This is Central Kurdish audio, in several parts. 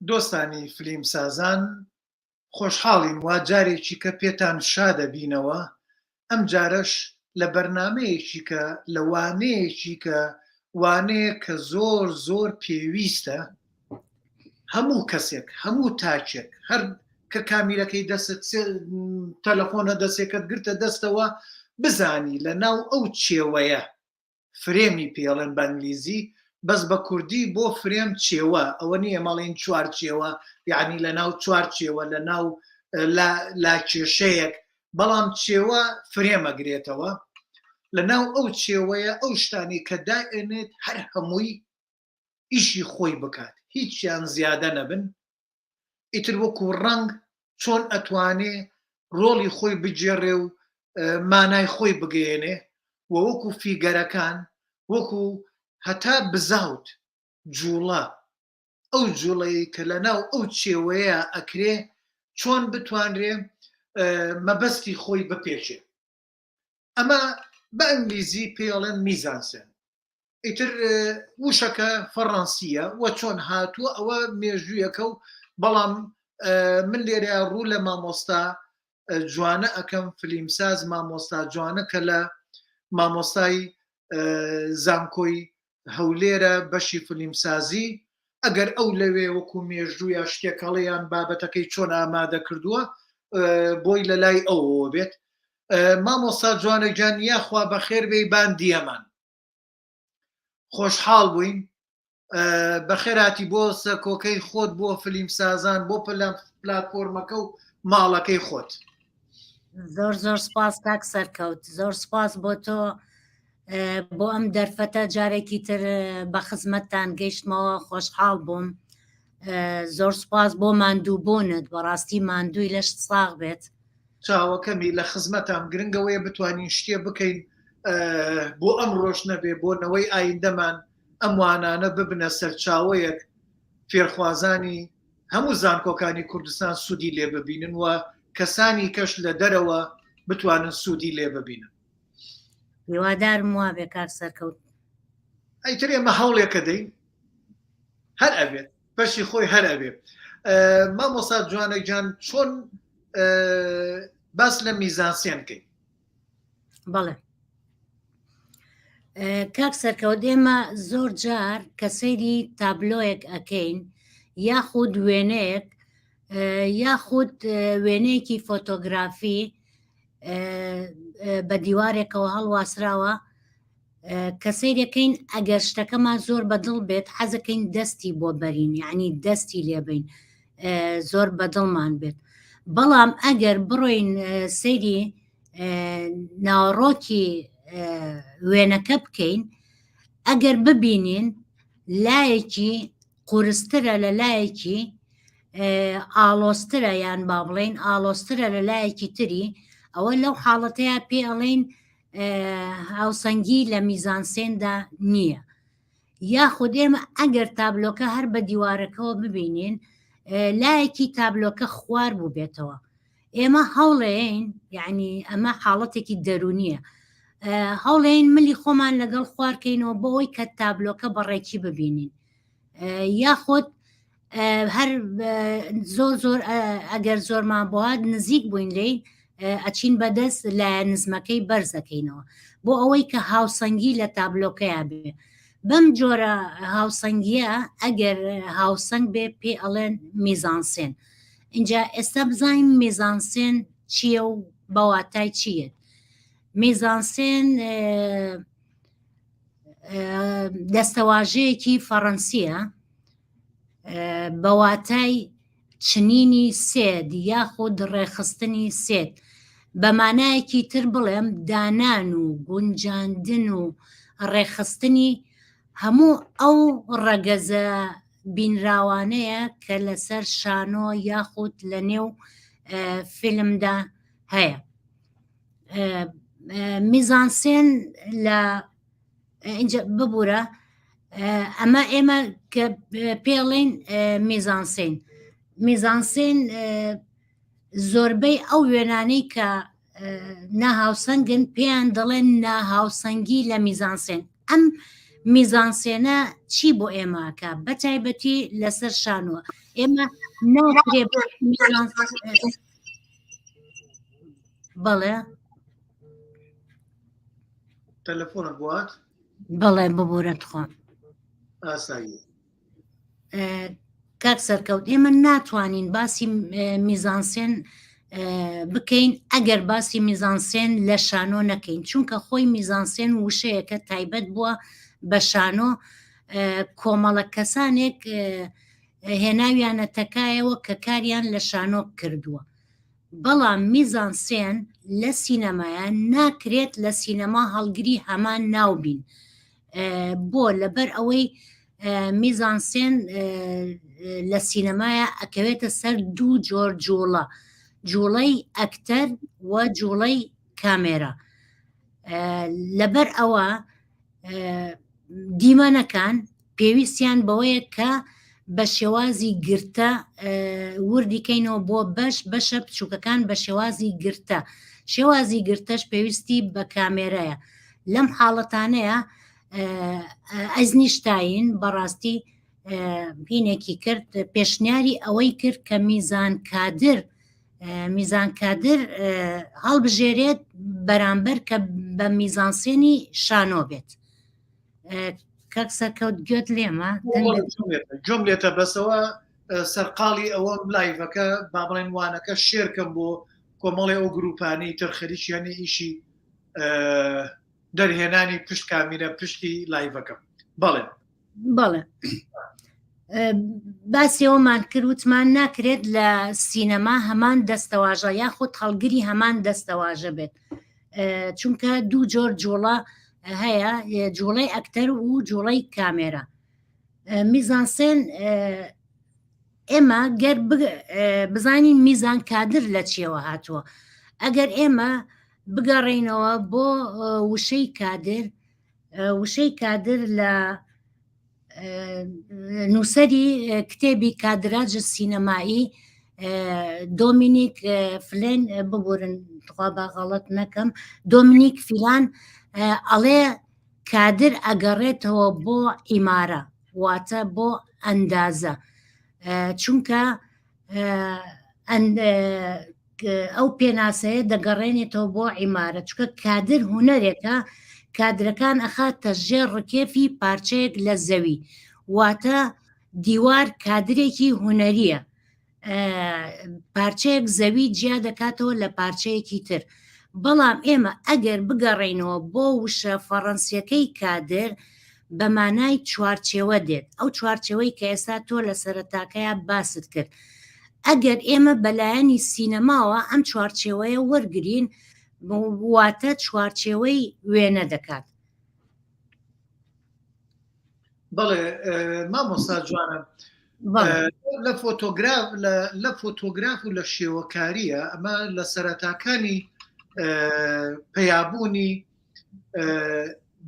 دۆستانی فلیم سازان خۆشحاڵین وا جارێکی کە پێتان شا دەبینەوە ئەم جارەش لە بەرنامەیەکی کە لە وانەیەکی کە وانەیە کە زۆر زۆر پێویستە هەموو کەسێک هەموو تاکێک هەر کە کامیرەکەی دەست تەلەفۆنە دەستێکت گرتە دەستەوە بزانی لە ناو ئەو چێوەیە فرێمی پێڵێن بە ئەنگلیزی بەس بە کوردی بۆ فرێم چێوە ئەوە نییە مەڵێن چوار چێوە یعنی لە ناو چوار چێوە لە ناو لا کێشەیەک بەڵام چێوە فرێمەگرێتەوە لە ناو ئەو چێوەیە ئەو شتانی کە دائێنێت هەر هەمووی ئیشی خۆی بکات هیچیان زیادە نەبن ئیتر وەکو ڕنگ چۆن ئەتوانێ ڕۆڵی خۆی بجێڕێ و مانای خۆی بگەێنێ و وەکو فیگەرەکان وەکو هەتا بزاوت جوڵە ئەو جوڵەی کە لە ناو ئەو چێوەیە ئەکرێ چۆن بتوانرێ مەبەستی خۆی بپێچێ ئەمە بە ئەنگلیزی پێڵێن میزانسێن ئیتر وشەکە فەڕەنسیە و چۆن هاتووە ئەوە مێژوویەکە و بەڵام من لێرە ڕوو لە مامۆستا جوانە ئەەکەم فلیمساز مامۆستا جوانە کە لە مامۆستای زانکۆی هەولێرە بەشی فلیمسازی ئەگەر ئەو لەوێ وەکو مێژوویە شتێکەڵەیان بابەتەکەی چۆن ئامادە کردووە بۆی لە لای ئەوەوە بێت مامۆستا جوانەجان یاخوا بەخێر بێ باندیەمان خۆشحاڵ بووین بەخێراتی بۆ سەرکۆکەی خۆت بۆ فلیم سازان بۆ پلاتفۆرمەکە و ماڵەکەی خۆت زۆر زۆر سپاس کاک سەرکەوت زۆر سپاس بۆ تۆ بۆ ئەم دەرفەتە جارێکی تر بە خزمەتتان گەیشتمەوە خۆشحاڵ بووم زۆر سپاس بۆ ماندووبوونت بەڕاستی ماندووی لەشت ساغ بێت چاوەکەمی لە خزمەتام گرنگەوەیە بتوانین شتێ بکەین بۆ ئەم ڕۆژ نەبێ بۆنەوەی ئایندەمان ئەم وانانە ببنە سەرچاوەیەک فێرخوازانی هەموو زانکۆکانی کوردستان سوودی لێ ببینن و کەسانی کەش لە دەرەوە بتوانن سوودی لێ ببینن هیوادارم وا بێ کاک سەرکەوت ئەیتر ئێمە هەوڵێکە دەین هەر ئەبێت بەشی خۆی هەر ئەبێت مامۆستا جوانەجان چۆن باس لە میزانسێن بکەین بەڵێ کاک سەرکەوت ئێمە زۆر جار کە سەیری تابلۆیەک ئەکەین یاخود وێنەیەک یاخود وێنەیەکی فۆتۆگرافی بە دیوارێکەوە هەڵواسراوە کە سەیرەکەین ئەگەر شتەکەمان زۆر بەدڵ بێت حەزەکەین دەستی بۆ بەرین یعنی دەستی لێبین زۆر بەدڵمان بێت بەڵام ئەگەر بڕۆین سەیری ناوەڕۆکی وێنەکە بکەین ئەگەر ببینین لایەکی قورسترە لە لایەکی ئاڵۆسترە یان با بڵێن ئاڵۆسترە لە لایەکی تری ئەوە لەو حاڵەتەیە پێ ئەڵێن هاوسەنگی لە میزانسێندا نییە یاخود ئێمە ئەگەر تابلۆکە هەر بە دیوارەکەەوە ببینین لایەکی تابلۆکە خوار بوو بێتەوە ئێمە هەوڵێن یعنی ئەمە حاڵەتێکی دەرونیە هەوڵێن ملی خۆمان لەگەڵ خوارکەینەوە بۆ ئەوی کە تابلۆکە بەڕێکی ببینین یاخود هەر زۆر زۆر ئەگەر زۆرمان بۆهات نزیک بووین لێی ئەچین بەدەست لە نزمەکەی بەرزەکەینەوە بۆ ئەوەی کە هاوسەنگی لە تابلۆکەیە بێ بەم جۆرە هاوسەنگیە ئەگەر هاوسەنگ بێ پێ ئەڵێن میزانسێن اینجا ئێستا بزانین میزانسێن چییە و بەواتای چییە میزانسێن دەستەواژەیەکی فەڕەنسیە بەواتای چنینی سێد یاخود ڕێخستنی سێد بە مانایەکی تر بڵێم دانان و گونجاندن و ڕێخستنی هەموو ئەو ڕەگەزە بینراوانەیە کە لەسەر شانۆ یاخود لە نێو فیلمدا هەیە میزانسێن لە اینجا ببوورە ئەمە ئێمە کە پێڵێن میزانسێن زۆربەی ئەو وێنانەی کە ناهاوسەنگن پێیان دەڵێن ناهاوسەنگی لە میزانسێن ئەم میزانسێنە چی بۆ ئێماکە بە تایبەتی لەسەر شانوە ئێمە ناکرێ بەڵێ تەلەفۆنە بوات بەڵێ ببورەت خۆم ئاسایی کاک سەرکەوت ئێمە ناتوانین باسی میزانسێن بکەین ئەگەر باسی میزانسێن لە شانۆ نەکەین چونکە خۆی میزانسێن وشەیەکە تایبەت بووە بە شانۆ کۆمەڵە کەسانێک هێناویانە تەکایەوە کە کاریان لە شانۆ کردووە بەڵام میزانسێن لە سینەمایە ناکرێت لە سینەما هەڵگری هەمان ناوبین بۆ لەبەر ئەوەی میزانسێن لە سینەمایە ئەکەوێتە سەر دوو جۆر جوڵە جوڵەی ئەکتەر و جوڵەی کامێرە لەبەر ئەوە دیمەنەکان پێویستیان بەوەیە کە بە شێوازی گرتە وردیکەینەوە بۆ بەشە بچووکەکان بە شێوازی گرتە شێوازی گرتەش پێویستی بە کامێرەیە لەم حاڵەتانەیە ئەزنیشتاین بەڕاستی بینێکی کرد پێشنیاری ئەوەی کرد کە میزانکادر هەڵبژێرێت بەرامبەر کە بە میزانسێنی شانۆ بێت کاک سەرکەوت گوێت لێمە جملێتە بەسەوە سەرقاڵی ئەوە لایڤەکە با بڵێن وانەکە شێرکەم بۆ کۆمەڵی ئەو گروپانی تر خەریکیانی ئیشی دەرهێنانی پشت کامیرە پشتی لایڤەکەم بەڵێ باسی ئەومان کرد وتمان ناکرێت لە سینەما هەمان دەستەواژە یاخود هەڵگری هەمان دەستەواژە بێت چونکە دوو جۆر جوڵە هەیە جوڵەی ئەکتەر و جوڵەی کامێرە میزانسێن ئێمە گەر بزانین میزان کادر لە چیەوە هاتووە ئەگەر ئێمە بگەڕێینەوە بۆ وشەی کادر لە نووسەری کتێبی کادراجە سینەمایی دۆمینیک فلێن ببورن خوا با غەڵەت نەکەم دۆمینیک فیلان ئەڵێ کادر ئەگەڕێتەوە بۆ ئیمارە واتە بۆ ئەندازە چونکە ئەو پێناسەیە دەگەڕێنێتەوە بۆ ئیمارە چونکە کادر هونەرێکە کادرەکان ئەخاتە ژێر ڕکێفی پارچەیەک لە زەوی واتە دیوار کادرێکی هونەریە پارچەیەک زەوی جیا دەکاتەوە لە پارچەیەکی تر بەڵام ئێمە ئەگەر بگەڕێینەوە بۆ وشە فەڕەنسیەکەی کادر بە مانای چوارچێوە دێت ئەو چوارچێوەی کە ئێستا تۆ لە سەرەتاکەیە باست کرد ئەگەر ئێمە بەلایەنی سینەماوە ئەم چوارچێوەیە وەرگرین واتە چوارچێوەی وێنە دەکات بەڵێ مامۆستا جوانم لە فۆتۆگراف و لە شێوەکاریە ئەمە لە سەرەتاکانی پەیابوونی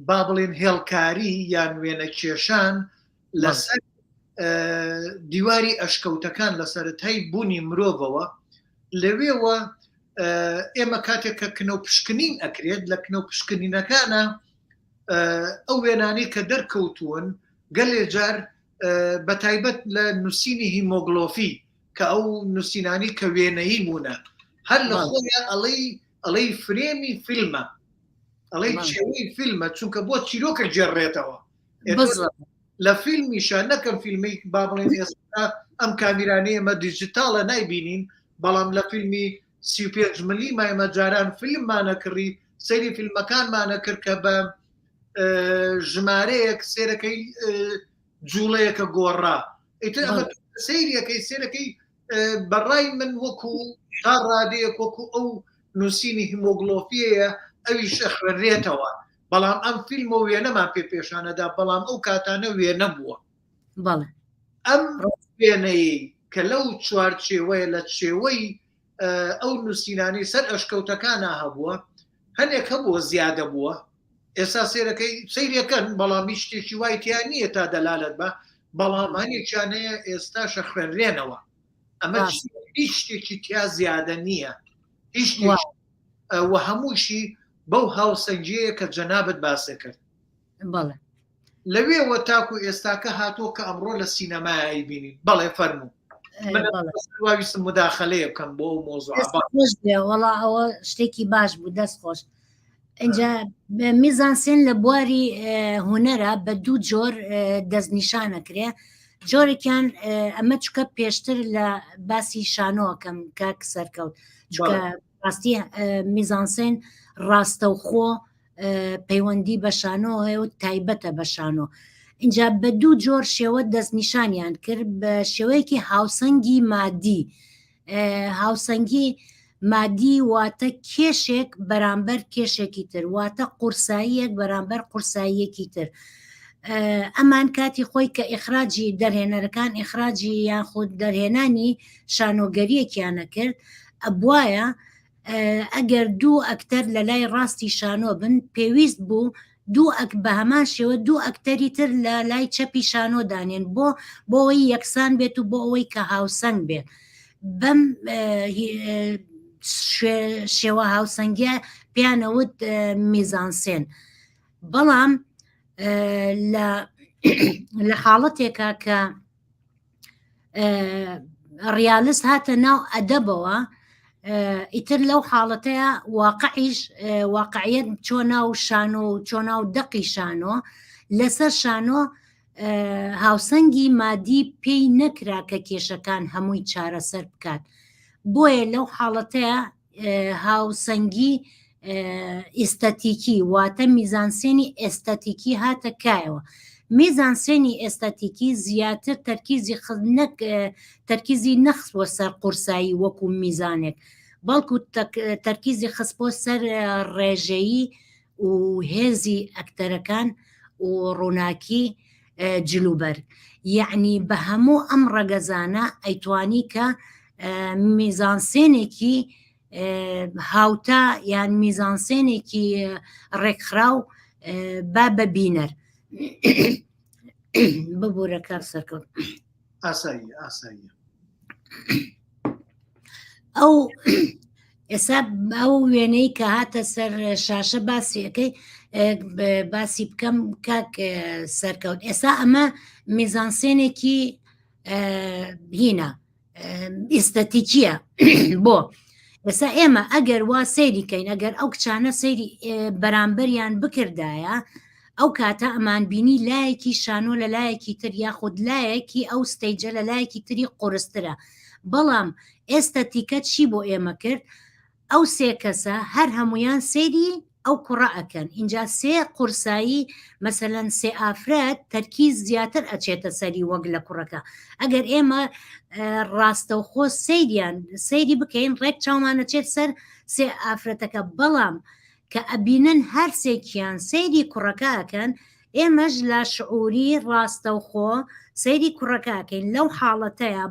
با بڵێن هێڵکاری یان وێنە کێشان لەسەر دیواری ئەشکەوتەکان لە سەرەتای بوونی مرۆڤەوە لەوێوە ئێمە کاتێک کە کنەو پشکنین ئەکرێت لە کنەو پشکنینەکانە ئەو وێنانی کە دەرکەوتوون گەلێ جار بە تایبەت لە نووسینی هیمۆگلۆفی کە ئەو نووسینانی کە وێنەیی بوونە هەر لە خۆیان ئەڵەی فرێمی فیلمە ئەڵەی چێوەی فیلمە چونکە بۆ چیرۆکە جێڕێتەوە لە فیلمیشان نەکەم فیلمی با بڵێن ئێستا ئەم کامیرانەی ئەمە دیجیتالە نایبینین بەڵام لە فیلمی 35 ملی مایمە جاران فیلممانە کڕی سەیری فیلمەکانمانە کرد کە بە ژمارەیەک سێرەکەی جوڵەیەکە گۆڕا سەیریەکەی سێرەکەی بەڕای من وەکو تا ڕادەیەک وەکو ئەو نووسینی هیمۆگلۆفیەیە ئەوی شەخرێتەوە بەڵام ئەم فیلم و وێنەمان پێشانەدا بەڵام ئەو کاتانە وێنە بووە ئەم وێنەی کە لەو چوارچێوەیە لە چێوەی ئەو نووسینانی سەر ئەشکەوتەکانە هەبووە هەنێک هەبووە زیادە بووە ئێستا سێرەکەی سەیرەکەن بەڵامی شتێکی وایتیان نییە تا دەلالت بە بەڵام هەنێکیانەیە ئێستا شەخرێنرێنەوە ئەمە هیچ شتێکی تیا زیادە نییە هیچ و هەمووشی بەو هاوسەنجەیە کە جەنابەت باسە کرد بەڵێ لەوێەوە تاکو ئێستاکە هاتۆ کە ئەمڕۆ لە سینەمای بینین بەڵێ فەرموو ویستم مداخلەیە بکەم بۆ مۆزوع خۆش بێ وەڵا ئەوە شتێکی باش بوو دەست خۆش اینجا میزانسێن لە بواری هوەرە بە دوو جۆر دەستنیشانەکرێ جۆرێکیان ئەمە چکە پێشتر لە باسی شانۆکەم کاک سەرکەوت چکە ڕاستی میزانسێن ڕاستەوخۆ پەیوەندی بە شانۆ هەیە و تایبەتە بە شانۆ اینجا بە دوو جۆر شێوە دەستنیشانیان کرد بە شێوەیەکی هاوسەنگی مادی هاوسەنگی مادی واتە کێشێک بەرامبەر کێشێکی تر واتە قورساییەک بەرامبەر قورساییەکی تر ئەمان کاتی خۆی کە ئیخراجی دەرهێنەرەکان ئیخراجی یان خود دەرهێنانی شانۆگەریەکیانە کرد ئەبوایە ئەگەر دوو ئەکتەر لە لای ڕاستی شانۆ بن پێویست بوو بە هەمان شێوە دوو ئەکتەری تر لە لای چەپی شانۆ دانێن بۆ ئەوەی یەکسان بێت و بۆ ئەوەی کە هاوسەنگ بێت بەم شێوە هاوسەنگە پیانەوت میزانسێن بەڵام لە حاڵەتێکە کە ڕیالست هاتە ناو ئەدەبەوە ئیتر لەو حاڵەتەیە واقعیت چۆ ناو شانۆ و چۆ ناو دەقی شانۆ لەسەر شانۆ هاوسەنگی مادی پێی نەکرا کە کێشەکان هەمووی چارەسەر بکات بۆیە لەو حاڵەتەیە هاوسەنگی ئێستەتیکی واتە میزانسێنی ئێستەتیکی هاتە کایەوە میزانسێنی ئێستەتیکی زیاتر تەرکیزی نەخستوە سەر قورسایی وەکو میزانێک بەڵکو تەرکیزی خستبۆ سەر ڕێژەیی و هێزی ئەکتەرەکان و ڕووناکی جلوبەر یعنی بە هەموو ئەم ڕەگەزانە ئەیتوانی کە میزانسێنێکی هاوتا یان میزانسێنێکی ڕێکخراو با ببینەر ببوورە کار سەرکەوت ئاسایی ئەو ئێستا ئەو وێنەی کە هاتە سەر شاشە باسیەکەی باسی بکەم کاک سەرکەوت ئێستا ئەمە میزانسێنێکی هینە ئێستەتیکیە بۆ ئێستا ئێمە ئەگەر وا سەیریکەین ئەگەر ئەو کچانە سەیری بەرامبەریان بکردایە ئەو کاتە ئەمان بینی لایەکی شانۆ لە لایەکی تر یاخود لایەکی ئەو ستەیجە لە لایەکی تری قورسترە بەڵام ئێستەتیکە چی بۆ ئێمە کرد ئەو سێ کەسە هەر هەمویان سەیری ئەو کوڕە ئەکەن اینجا سێ قورسایی مەسەلەن سێ ئافرەت تەرکیز زیاتر ئەچێتە سەری وەک لە کوڕەکە ئەگەر ئێمە ڕاستەوخۆ سەیری بکەین ڕێک چاومانەچێت سەر سێ ئافرەتەکە بەڵام کە ئەبینن هەر سێکیان سەیری کوڕەکەکەن ئێمەش لە شعوری ڕاستەوخۆ سەیری کوڕەکەکەین لەو حاڵەتەیە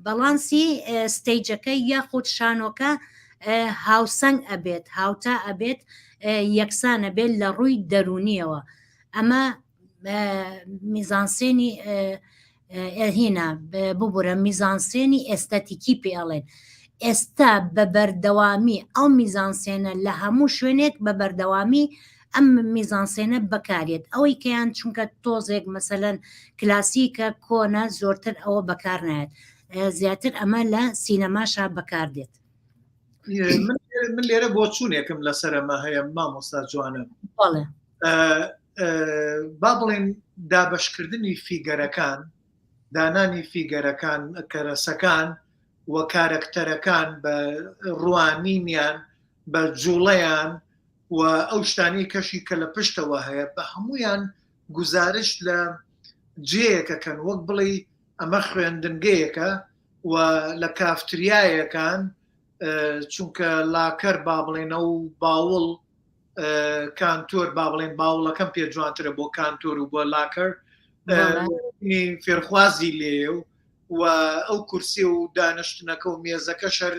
بەڵانسی ستەیجەکە یاخود شانۆکە هاوسەنگ ئەبێت هاوتا ئەبێت یەکسانە بێت لە ڕووی دەرونیەوە ئەمە میزانسێنی هینە ببوورە میزانسێنی ئێستەتیکی پێڵێن ئێستا بە بەردەوامی ئەو میزانسێنە لە هەموو شوێنێک بە بەردەوامی ئەم میزانسێنە بەکارێت ئەوەی کەیان چونکە تۆزێک مەسەلەن کلاسیکە کۆنە زۆرتر ئەوە بەکار نایێت زیاتر ئەمە لە سینەماشا بەکاردێت من لێرە بۆ چوونێکم لەسەرەمە هەیە مامۆستا جوانە با بڵێن دابەشکردنی فیگەرەکان دانانی فیگەرەکان کەرەسەکان و کارکتەرەکان بە ڕوانینیان بە جوڵەیان و ئەو شتانی کەشی کە لە پشتەوە هەیە بە هەمویان گزارش لە جێیەکەکەن وەک بڵێ ئەمە خوێندنگەیەکە و لە کافتریایەکان چونکە لاکەر با بڵێنە و باوڵ کانتۆر با بڵێن باوڵەکەم پێ جوانترە بۆ کانتۆر و بۆ لاکەر فێرخوازی لێ و ئەو کورسی و دانیشتنەکە و مێزەکە شەر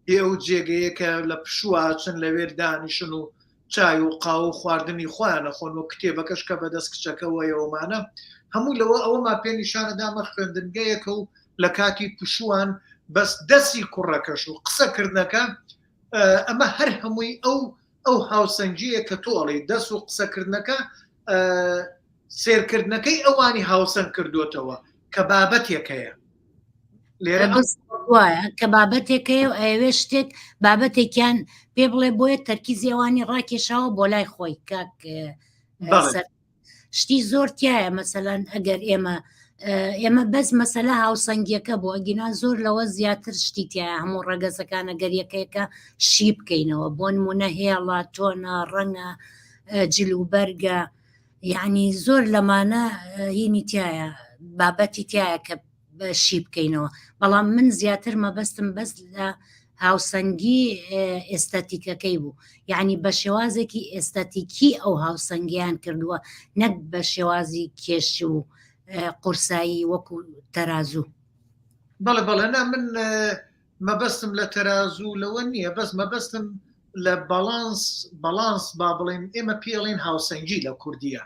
ئێو جێگەیەکە لە پشواچن لەوێر دانیشن و چای و قاو و خواردنی خۆیانە خۆن و کتێبەکەش کە بەدەست کچەکەەوەیەوەمانە هەموو لەوە ئەوەما پێ نیشانەدامە خوێندنگەیەکە و لە کاتی پشووان بەس دەستی کوڕەکەش و قسەکردنەکە ئەمە هەر هەمووی ئەو هاوسەنجیە کە تۆڵی دەست و قسەکردنەکە سێرکردنەکەی ئەوانی هاوسەنگ کردوتەوە کە بابەتێکەیە لێرە وایە کە بابەتێکەیە و ئەوێ شتێک بابەتێکیان پێ بڵێ بۆیە تەرکیزی ئەوانی ڕاکێشاوە بۆ لای خۆی کاک شتی زۆر تایە مەسەلەن ئەگەر ئێمە بەس مەسەلە هاوسەنگیەکە بۆ ئەگینا زۆر لەوە زیاتر شتی تایە هەموو ڕەگەزەکانە گەریەکەیەکە شی بکەینەوە بۆ نمونە هێڵە تۆنە ڕەنگە جلوبەرگە یعنی زۆر لەمانە هینی تایە بابەتی تایە کە شی بکەینەوە بەڵام من زیاتر مەبەستم بەس لە هاوسەنگی ئێستاتیکەکەی بوو یعنی بە شێوازێکی ئێستاتیکی ئەو هاوسەنگیان کردووە نەک بە شێوازی کێش و قورسایی وەکو تەرازوو بەڵێ بەڵێنا من مەبەستم لە تەرازوو لەوە نییە بەس مەبەستم لە بەڵانس با بڵێن ئێمە پێڵین هاوسەنگی لە کوردیە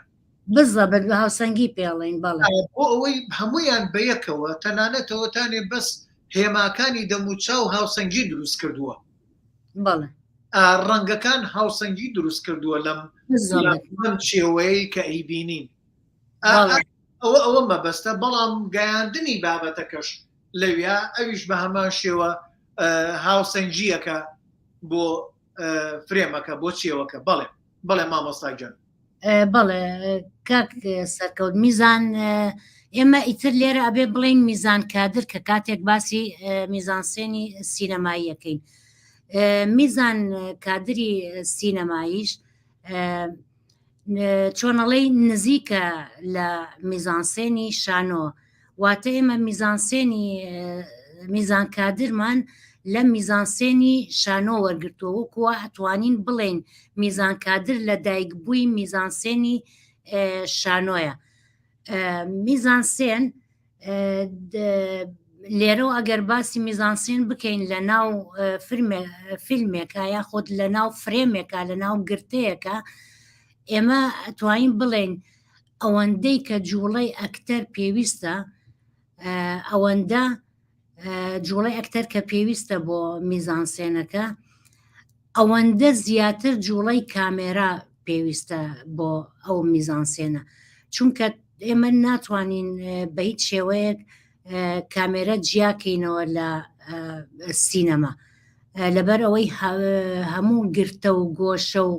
بزەبێت بە هاوسەنگی پێڵین بەڵێ بۆ ئەوەی هەمویان بەیەکەوە تەنانەتەوەتانێ بەس هێماکانی دەموچاو هاوسەنگی دروست کردووە بەڵێ ڕەنگەکان هاوسەنگی دروست کردووە لەم چێوەیە کە ئەیبینین ئەوە مەبەستە بەڵام گەیاندنی بابەتەکەش لەویا ئەویش بە هەمان شێوە هاوسەنگیەکە بۆ فرێمەکە بۆ چێوەکە بەڵێ مامۆستا گیان بەڵێ کاک سەرکەوت میزان ئێمە ئیتر لێرە ئەبێ بڵین میزان کادر کە کاتێک باسی میزانسێنی سینەماییەکەین میزان کادری سینەماییش چۆنەڵەی نزیکە لە میزانسێنی شانۆ واتە ئێمە میزانسێنی میزان کادرمان لە میزانسێنی شانۆ وەرگرتووە وەکووە ئەتوانین بڵێن میزان کادر لە دایکبووی میزانسێنی شانۆیە میزانسێن لێرەوە ئەگەر باسی میزانسێن بکەین لە ناو فیلمێکە یاخۆت لە ناو فرێمێکە لە ناو گرتەیەکە ئێمە ئەتوانین بڵێن ئەوەندەی کە جوڵەی ئەکتەر پێویستە ئەوەندە جوڵەی ئەکتەر کە پێویستە بۆ میزانسێنەکە ئەوەندە زیاتر جوڵەی کامێرا پێویستە بۆ ئەو میزانسێنە چونکە ئێمە ناتوانین بە هیچ شێوەیەک کامێرە جیاکەینەوە لە سینەما لەبەر ئەوەی هەموو گرتە و گۆشە و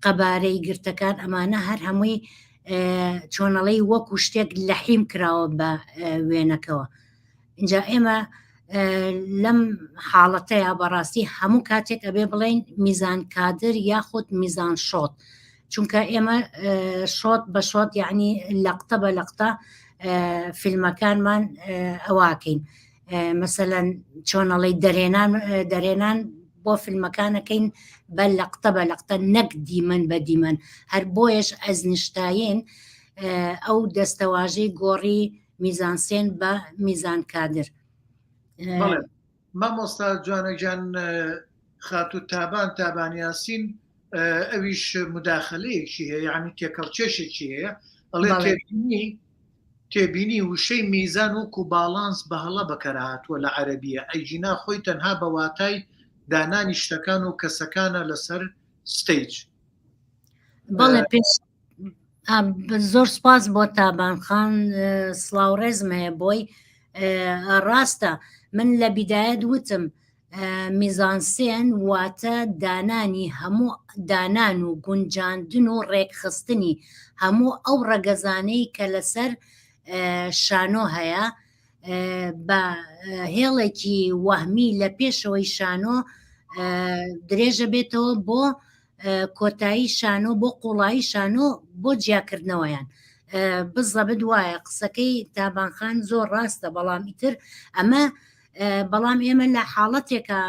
قەبارەی گرتەکان ئەمانە هەر هەمووی چۆنەڵەی وەکو شتێک لەحیم کراوە بە وێنەکەوە اینجا ئێمە لەم حاڵەتەیە بەڕاستی هەموو کاتێک ئەبێ بڵێن میزان کادر یاخود میزان شۆت چونکە ئێمە شۆت بە شۆت یعنی لەقتە بە لەقتە فیلمەکانمان ئەواکەین مەسەلەن چۆنەڵەی دەرێنان بۆ فیلمەکانەکەین بە لەقتە بە لەقتە نەک دیمەن بە دیمەن هەر بۆیش ئەزنیشتایین ئەو دەستەواژەی گۆڕی میزانسێن بە میزان کادر مامۆستا جوانەجان خاتو تابانیاسین ئەویش مداخلەیەکی هەیە یعنی تێکەڵچێشێکی هەیە ئەڵێ تێبینی وشەی میزان وەکو باڵانس بە هەڵە بەکەرهاتووە لە عەرەبیە ئەیجینا خۆی تەنها بە واتای دانانی شتەکان و کەسەکانە لەسەر ستیج بەڵێ پێش زۆر سپاس بۆ تابانخان سڵاوڕێزم هەیە بۆی ڕاستە من لە بیدایەت وتم میزانسێن واتە دانانی هەموو دانان و گونجاندن و ڕێکخستنی هەموو ئەو ڕەگەزانەی کە لەسەر شانۆ هەیە بە هێڵێکی وەهمی لە پێشەوەی شانۆ درێژە بێتەوە بۆ کۆتایی شانۆ بۆ قوڵایی شانۆ بۆ جیاکردنەوەیان بزەبت وایە قسەکەی تابانخان زۆر ڕاستە بەڵام ئیتر ئەمە بەڵام ئێمە لە حاڵەتێکە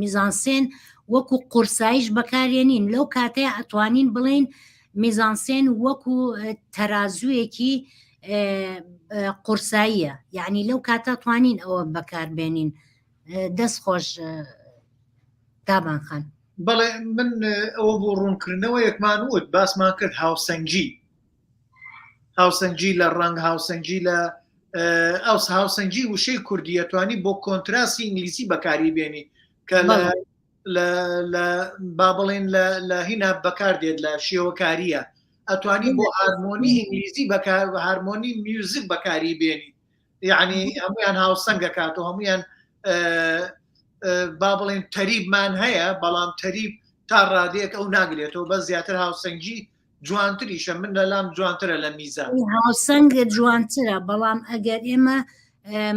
میزانسێن وەکو قورسایش بەکارێنین لەو کاتەیە ئەتوانین بڵێن میزانسێن وەکو تەرازوویەکی قورساییە یعنی لەو کاتە توانین ئەوە بەکاربێنین دەست خۆش تابانخان بەڵێ من ئەوە بۆ ڕوونکردنەوە یەکمان وت باسمان کرد هاوسەنگی لە ڕنگ هاوسەنگی لە ئەوس هاوسەنگی وشەی کوردیەتوانی بۆ کۆنتراسی ئینگلیسی بەکاری بێنی کە با بڵێن لە هینا بەکاردێت لە شێوەکاریە ئەتوانی بۆ هارمۆنی ئینگلیزی هارمۆنی میوزیک بەکاری بێنی یعنی هەمویان هاوسەنگە کات و هەمویان با بڵێن تەریبمان هەیە بەڵام تەریب تا ڕادەیەک ئەو ناگرێتەوە بە زیاتر هاوسەنگی جوانتریشە من لەلام جوانترە لە میزان هاوسەنگ جوانترە بەڵام ئەگەر ئێمە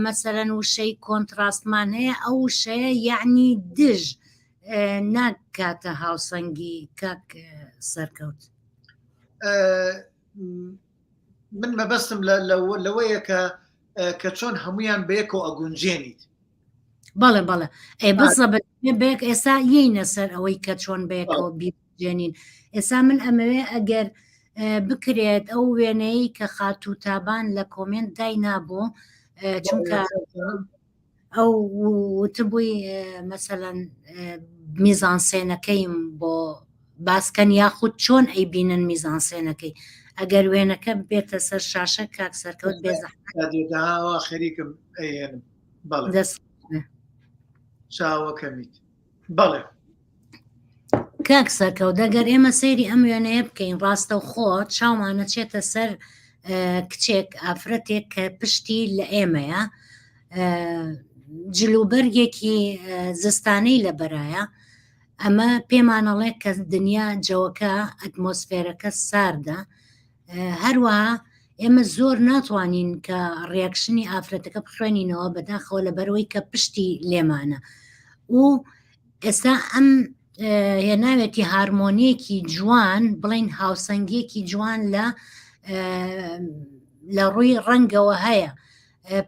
مەسەرەن وشەی کۆنتراستمان هەیە ئەو وشەیە یعنی دژ ناکاتە هاوسەنگی کاک سەرکەوت من مەبەستم لەوەیە کە چۆن هەمویان بەیەکەوە ئەگونجێنیت بەڵێ بەڵێ ئەی بزەبێت بێک ئێستا یینە سەر ئەوەی کە چۆن بەیەکەوە بیجێنین ئێستا من ئەمەوێ ئەگەر بکرێت ئەو وێنەی کە خاتوتابان لە کۆمنت دای نابوو چونکە ئەو وتبووی مەسەلەن میزانسێنەکەیم بۆ باسکەن یاخود چۆن ئەیبینن میزانسێنەکەی ئەگەر وێنەکە بێتە سەر شاشە کاک سەرکەوت بێزەحمەتەوە خەریکم ئەێنم دەست چاوەکەمیت بەڵێ کاک سەرکەوت دەگەر ئێمە سەیری ئەم وێنەیە بکەین ڕاستە و خۆ چاومانە چێتە سەر کچێک ئافرەتێک کە پشتی لە ئێمەیە جلوبەرگێکی زستانەی لە بەرایە ئەمە پێمانەڵێ کە دنیا جەوەکە ئەتمۆسفێرەکە ساردە هەروەها ئێمە زۆر ناتوانین کە ڕیاکشنی ئافرەتەکە بخوێنینەوە بەداخەوە لە بەرەوەی کە پشتی لێمانە و ئێستا ئەم هێناوێتی هارمۆنیەکی جوان بڵین هاوسەنگێکی جوان لە ڕووی ڕەنگەوە هەیە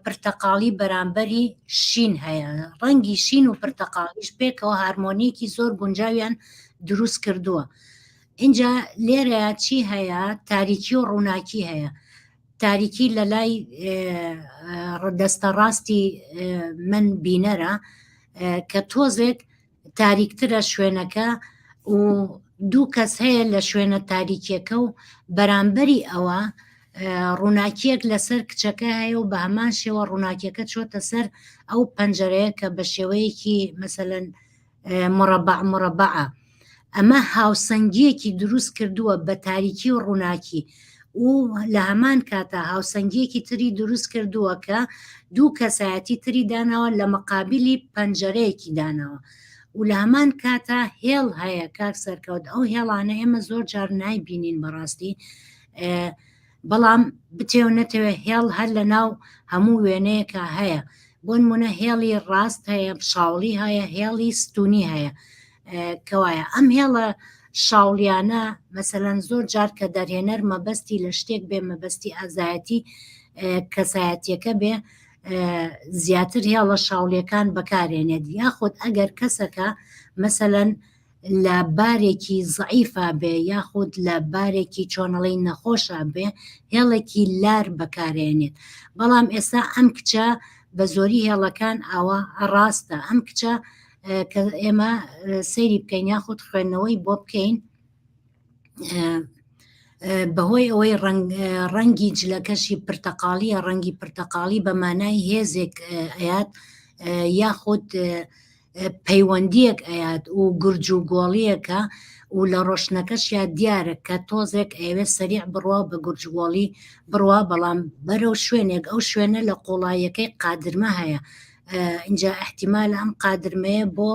پرتەقاڵی بەرامبەری شین هەیە ڕەنگی شین و پرتەقاڵیش پێکەوە هارمۆنیەکی زۆر گونجاویان دروست کردووە اینجا لێرەیە چی هەیە تاریکی و ڕووناکی هەیە تاریکی لە لای دەستە ڕاستی من بینەرە کە تۆزێک تاریکترە شوێنەکە و دوو کەس هەیە لە شوێنە تاریکیەکە و بەرامبەری ئەوە ڕووناکیەک لەسەر کچەکە هەیە و بە هەمان شێوە ڕووناکیەکە چۆتە سەر ئەو پەنجەرەیە کە بە شێوەیەکی مەسەلەن مرەبعە ئەمە هاوسەنگیەکی دروست کردووە بە تاریکی و ڕووناکی و لە هەمان کاتە هاوسەنگیەکی تری دروست کردووە کە دوو کەسایەتی تری داناوە لە مقابلی پەنجەرەیەکی داناوە و لە هەمان کاتە هێڵ هەیە کاک سەرکەوت ئەو هێڵانە ئێمە زۆر جار نایبینین بەڕاستی بەڵام بتێو نەتەوێ هێڵ هەر لە ناو هەموو وێنەیەکە هەیە بۆ نمونە هێڵی ڕاست هەیە شاوڵی هەیە هێڵی ستونی هەیە کەوایە ئەم هێڵە شاوڵیانە مەسەلەن زۆر جار کە دەرهێنەر مەبەستی لە شتێک بێ مەبەستی ئازایەتی کەسایەتیەکە بێ زیاتر هێڵە شاوڵیەکان بەکارێنێت یاخود ئەگەر کەسەکە مەسەلەن لە بارێکی زعیفە بێ یاخود لە بارێکی چۆنەڵی نەخۆشە بێ هێڵێکی لار بەکارێنێت بەڵام ئێستا ئەم کچە بە زۆری هێڵەکان ئاوا ڕاستە ئەم کچە کە ئێمە سەیری بکەین یاخود خوێندنەوەی بۆ بکەین بەهۆی ئەوەی ڕەنگی جلەکەشی پرتەقاڵیە ڕەنگی پرتەقاڵی بە مانای هێزێک ئەیات یاخود پەیوەندیەک ئەیات و گورج و گۆڵیەکە و لە ڕۆشنەکەشیا دیارە کە تۆزێک ئەوێ سەریع بڕوا بە گورجگۆڵی بڕوا بەڵام بەرەو شوێنێک ئەو شوێنە لە قۆڵایەکەی قادرمە هەیە اینجا احتیمال ئەم قادرمەیە بۆ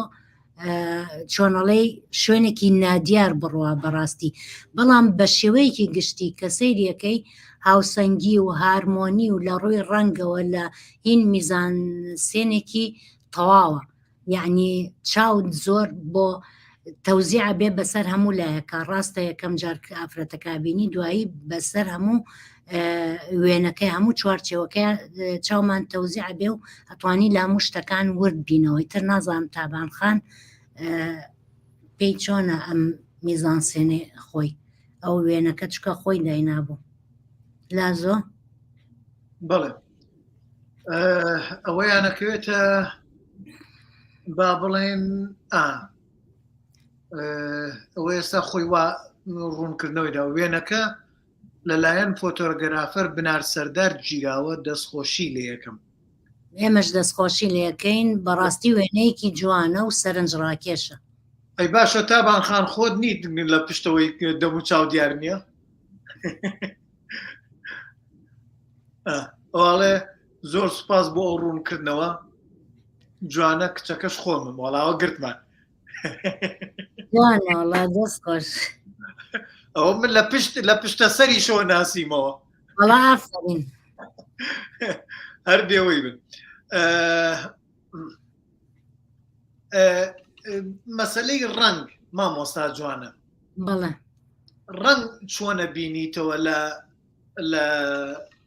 چۆنەڵەی شوێنێکی نادیار بڕوا بەڕاستی بەڵام بە شێوەیەکی گشتی کە سەیریەکەی هاوسەنگی و هارمۆنی و لە ڕووی ڕەنگەوە لە هین میزان سێنێکی تەواوە یعنی چاوت زۆر بۆ تەوزیع بێ بەسەر هەموو لایەکە ڕاستە یەکەم جار کە ئافرەتەکە بینی دوایی بەسەر هەموو وێنەکەی هەموو چوارچێوەکە چاومان تەوزیع بێ و ئەتوانی لە هەموو شتەکان ورد بینەوەی تر نازانم تابان خان پێی چۆنە ئەم میزانسێنێ خۆی ئەو وێنەکە چکە خۆی داینابوو لازۆ بەڵێ ئەوەیانەکەوێتە با بڵێن ئەوە ئێستا خۆی وا ڕوونکردنەوەیدا وێنەکە لەلایەن فۆتۆگرافەر بنار سەردار گیراوە دەستخۆشی لە یەکەم ئێمەش دەستخۆشی لەکەین بەڕاستی وێنەیەکی جوانە و سەرنجڕاکێشە ئەی باشە تابان خان خۆت نیت لە پشتەوەی دەمو چاو دیار نییە ئەوڵێ زۆر سوپاس بۆ ئەو ڕوونکردنەوە جوانە کچەکەش خۆمم وەڵاوە گرتمان جوانەوەڵا دەست خۆش ئەوە من لە پشتە سەری شۆ ناسیمەوە وەڵا ئافرین هەر بێەوەی بن مەسلەی ڕنگ مامۆستا جوانە بەڵێ ڕنگ چۆنە بینیتەوە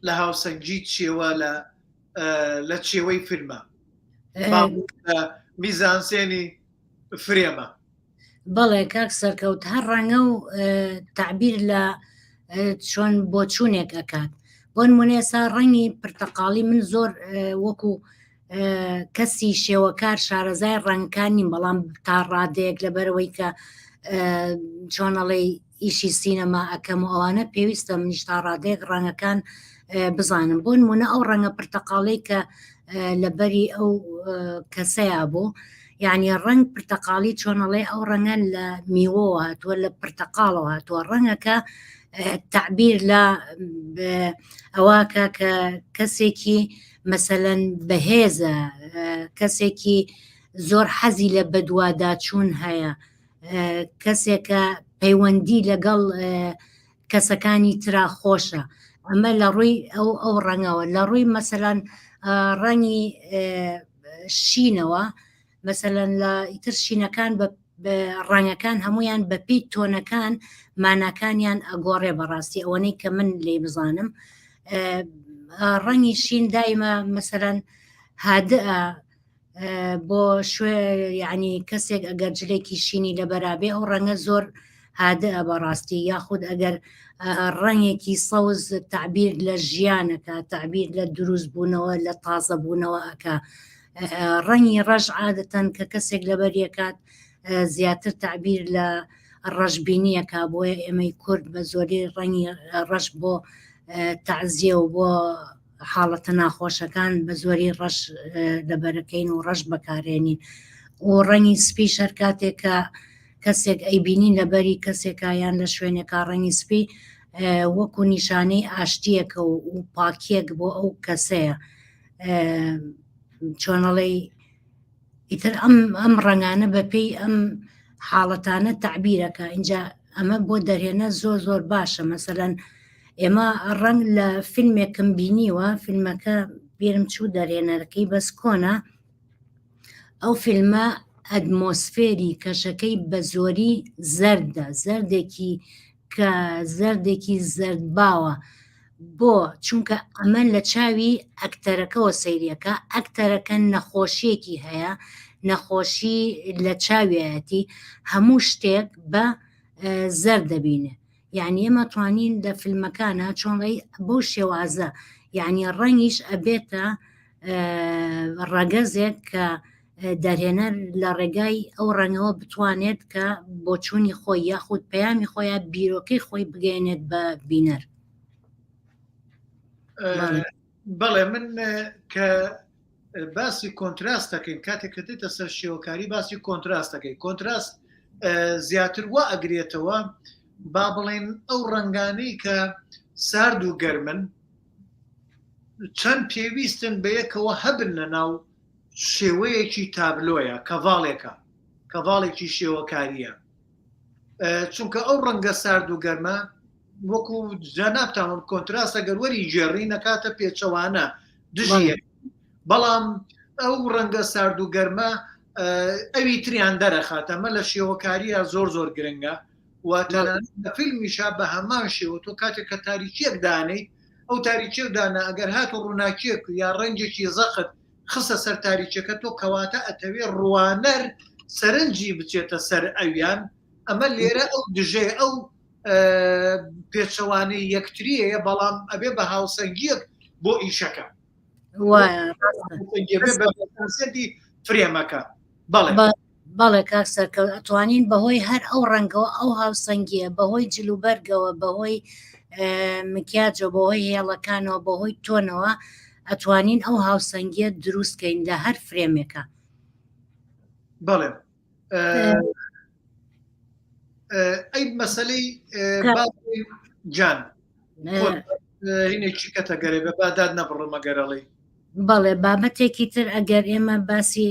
لە هاوسەنگی چێوە لە چێوەی فیلمە میزانسێنی فرێمە بەڵێ کاک سەرکەوت هەر ڕەنگە و تعبیر لە چۆن بۆ چوونێک ئەکات بۆ نمونە ئێستا ڕەنگی پرتەقاڵی من زۆر وەکو کەسی شێوەکار شارەزای ڕەنگەکانی بەڵام تا ڕادەیەک لەبەرەوەی کە چۆنەڵی ئیشی سینەما ئەەکەم و ئەوانە پێویستە منیش تا ڕادەیەک ڕەنگەکان بزانم بۆ نمونە ئەو ڕەنگە پرتەقاڵی کە لەبەری ئەو کەسەیە بوو یعنی ڕنگ پرتەقاڵی چۆنەڵێ ئەو ڕەنگە لە میوەوە هاتووە لە پرتەقاڵەوە هاتووە ڕەنگەکە تعبیر لە ئەوەکە کە کەسێکی مەسەلەن بەهێزە کەسێکی زۆر حەزی لە بەدواداچوون هەیە کەسێکە پەیوەندی لەگەڵ کەسەکانی ترا خۆشە ئەمە لە ڕووی ئەو ڕەنگەوە لە ڕووی مەسەلەن ڕەنگی شینەوە مەسەلەن لە ئیتر شینەکان ڕەنگەکان هەمویان بەپی تۆنەکان ماناکانیان ئەگۆڕێ بەڕاستی ئەوەنەی کە من لێ بزانم ڕەنگی شین دایمە مەسەلەن هادئە بۆ شوێ یعنی کەسێک ئەگەر جلێکی شینی لە بەرابێ ئەو ڕەنگە زۆر هادئە بەڕاستی یاخود ئەگەر ڕەنگێکی سەوز تعبیر لە ژیانەکە تعبیر لە دروست بوونەوە لە تازە بوونەوە ئەکا ڕەنگی ڕەش عادەتەن کە کەسێک لەبەریەکات زیاتر تعبیر لە ڕەشبینیەکە بۆیە ئێمەی کورد بە زۆری ڕەنگی ڕەش بۆ تەعزیە و بۆ حاڵەتە ناخۆشەکان بە زۆری ڕەش لەبەرەکەین و ڕەش بەکارێنین و ڕەنگی سپی شەر کاتێکە کەسێک ئەیبینی لەبەری کەسێکە یان لە شوێنێکا ڕەنگی سپی وەکو نیشانەی ئاشتیەکە و پاکیەک بۆ ئەو کەسەیە چۆنەڵی ئیتر ئەم ڕەنگانە بەپێی ئەم حاڵەتانە تعبیرەکە اینجا ئەمە بۆ دەرهێنە زۆر زۆر باشە مەسەلەن ئێمە ڕەنگ لە فیلمێکم بینیوە فیلمەکە بیرم چوو دەرهێنەرەکەی بەس کۆنا ئەو فیلمە ئەتمۆسفێری کەشەکەی بە زۆری زەردە زەردێکی زەردباوە بۆ چونکە ئەمە لە چاوی ئەکتەرەکەەوە سەیرەکە ئەکتەرەکە نەخۆشیەکی هەیە نەخۆشی لە چاویەتی هەموو شتێک بە زەر دەبینێ یعنی ئێمە توانین لە فیلمەکانە چۆنڵی بۆ شێوازە یعنی ڕەنگیش ئەبێتە ڕەگەزێک کە دەرهێنەر لە ڕێگای ئەو ڕەنگەوە بتوانێت کە بۆ چوونی خۆی یاخود پەیامی خۆیان بیرۆکەی خۆی بگەێنێت بە بینەر بەڵێ من کە باسی کۆنتراست دەکەین کاتێک کە دێتە سەر شێوەکاری باسی کۆنتراست دەکەین کۆنتراست زیاتر وا ئەگرێتەوە با بڵێن ئەو ڕەنگانەی کە سارد و گەرمن چەند پێویستن بە یەکەوە هەبن لە ناو شێوەیەکی تابلۆیە کەڤاڵێکی شێوەکاریە چونکە ئەو ڕەنگە سارد و گەرمە وەکو جانابتان کۆنتراستە گەروەری ژێڕی نەکاتە پێچەوانە دژیە بەڵام ئەو ڕەنگە سارد و گەرمە ئەوی تریان دەرەخاتەمە لە شێوەکاریە زۆر زۆر گرنگە و لە فیلمیشا بە هەمان شێوە تۆ کاتێک کە تاریکیەک دانەی ئەو تاریکیەک دانا ئەگەر هات و ڕووناکیەک یا ڕەنجێکی زەخت خسە سەر تاریکەکە تۆ کەواتە ئەتەوێ ڕوانەر سەرنجی بچێتە سەر ئەویان ئەمە لێرە ئەو دژێ ئەو پێچەوانەی یەکتریەیە بەڵام ئەبێ بە هاوسەنگیەک بۆ ئیشەکە فرێمەکە بەڵێ کاک سەرکەوت ئەتوانین بەهۆی هەر ئەو ڕەنگەوە ئەو هاوسەنگیە بەهۆی جلوبەرگەوە بەهۆی مکیاجە بەهۆی هێڵەکانەوە بەهۆی تۆنەوە ئەتوانین ئەو هاوسەنگیە دروستکەین لە هەر فرێمێکە بەڵێ ئەی مەسەلەی جان هینێکی کەتە گەرێ بە باداد نەبڕمە گەرەڵی بەڵێ بابەتێکی تر ئەگەر ئێمە باسی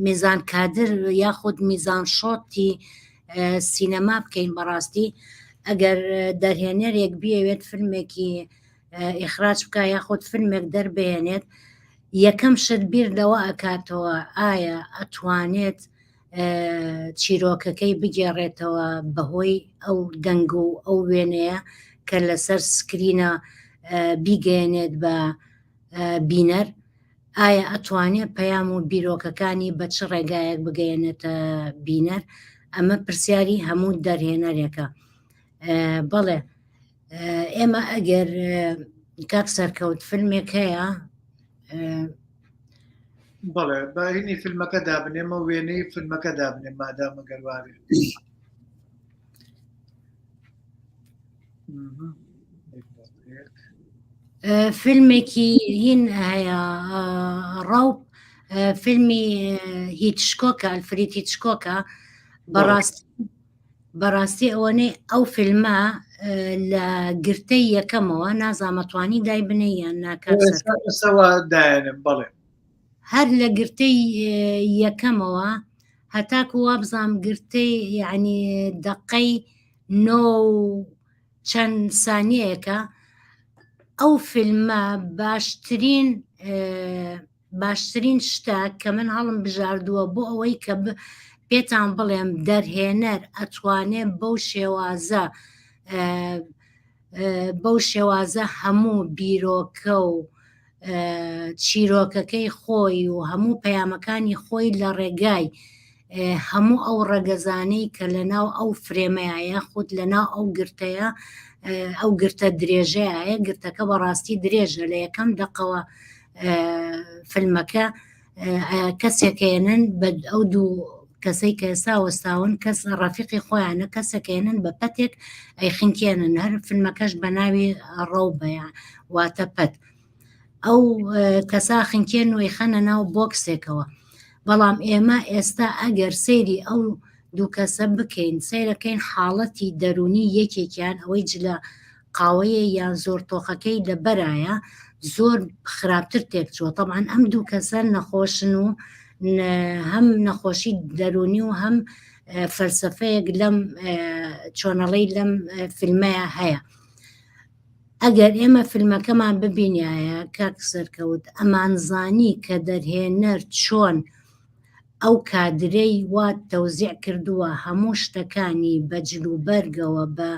میزان کادر یاخود میزان شۆتی سینەما بکەین بەڕاستی ئەگەر دەرهێنەرێک بیاوێت فیلمێکی ئیخراج بکە یاخود فیلمێک دەربهێنێت یەکەم شت بیر لەوە ئەکاتەوە ئایا ئەتوانێت چیرۆکەکەی بگێڕێتەوە بەهۆی ئەو دەنگ و ئەو وێنەیە کە لەسەر سکرینە بیگەێنێت بە بینەر ئایا ئەتوانێت پەیام و بیرۆکەکانی بە چ ڕێگایەک بگەێنێتە بینەر ئەمە پرسیاری هەموو دەرهێنەرێکە بەڵێ ئێمە ئەگەر کاک سەرکەوت فیلمێک هەیە بەڵێ باهینی فیلمەکە دابنێمە وێنەی فیلمەکە دابنێ مادامە گەروارێ فیلمێکی هین هەیە ڕاوپ فیلمی هیچکۆکە ئەلفرید هیچکۆکە بەڕاستی ئەوەنەی ئەو فیلمە لە گرتەی یەکەمەوە نازامەتوانی دای بنێ یان ناکەسەوە دایانم بەڵێ هەر لە گرتەی یەکەمەوە هەتاکو وابزام گرتەی یعنی دەقەی نۆ چەند سانیەیەکە ئەو فیلمە باشترین شتە کە من هەڵم بژاردووە بۆ ئەوەی کە پێتان بڵێم دەرهێنەر ئەتوانێت بەو شێوازە هەموو بیرۆکە و چیرۆکەکەی خۆی و هەموو پەیامەکانی خۆی لە ڕێگای هەموو ئەو ڕەگەزانەی کە لەناو ئەو فرێمەیە یاخود لەناو ئەو گرتەیە ئەو گرتە درێژەیە گرتەکە بەڕاستی درێژە لە یەکەم دەقەوە فیلمەکە کەسێکێنن بە ئەو دوو کەسەی کە ئێستا وەستاون کەس ڕەفیقی خۆیانە کەسەکێنن بە پەتێک ئەی خینکێنن هەر فیلمەکەش بە ناوی ڕەو بەیان واتە پەت ئەو کەسا خینکێن و خەنە ناو بۆکسێکەوە بەڵام ئێمە ئێستا ئەگەر سەیری ئەو دوو کەسە بکەین سیرەکەین حاڵەتی دەرونی یەکێکیان ئەوەی جلە قاوەیە یان زۆر تۆخەکەی لە بەرایە زۆر خراپتر تێکچووە طبعاً ئەم دوو کەسە نەخۆشن و هەم نەخۆشی دەرونی و هەم فەلسەفەیەک لەم چۆنەڵەی لەم فیلمەیە هەیە ئەگەر ئێمە فیلمەکەمان ببینایە کاک سەرکەوت ئەمانزانی کە دەرهێنەر چۆن ئەو کادرەی وات تەوزیع کردووە هەموو شتەکانی بە جلوبەرگەوە بە